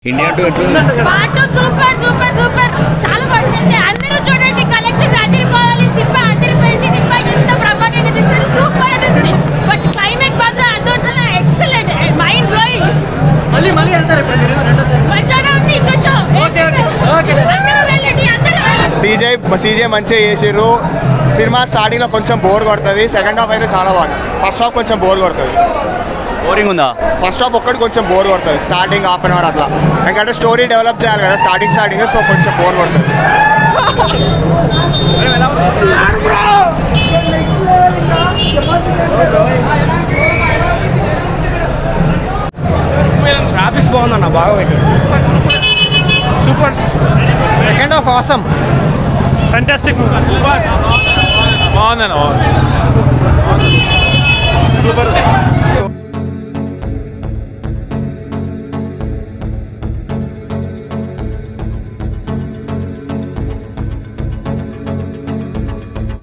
India 2 ఎట్లుంది? Part 2 super super super చాలా బాగుంది. అందరూ చూడండి, కలెక్షన్ అదిరిపోవాలి. సినిమా అదిరిపోయింది. సినిమా ఎంత బ్రహ్మాండంగా తీశారు, సూపర్ అనిపిస్తుంది. బట్ క్లైమాక్స్ మాత్రం అదర్స్ ఎక్సలెంట్, మైండ్ బ్లోయింగ్. మళ్ళీ వెళ్తారు రెండోసారి. మంచిగా ఉంది ఇంకో షో. అందరూ వెళ్ళండి, అందరూ సీజే మంచిగా చేసిర్రు. సినిమా స్టార్టింగ్లో కొంచెం బోర్ కొడుతుంది, సెకండ్ హాఫ్ అయితే చాలా బాగుంది. ఫస్ట్ హాఫ్ కొంచెం బోర్ కొడుతుంది. బోరింగ్ ఉందా? ఫస్ట్ హాఫ్ ఒక్కటి కొంచెం బోర్ కొడుతుంది, స్టార్టింగ్ హాఫ్ అన్ అవర్ అట్లా. ఎందుకంటే స్టోరీ డెవలప్ చేయాలి కదా స్టార్టింగ్ సో కొంచెం బోర్ కొడుతుంది. గ్రాఫిక్స్ బాగుందన్న, బాగా పెట్టారు. Super. Second half awesome, fantastic. బాగుందన్న, సూపర్.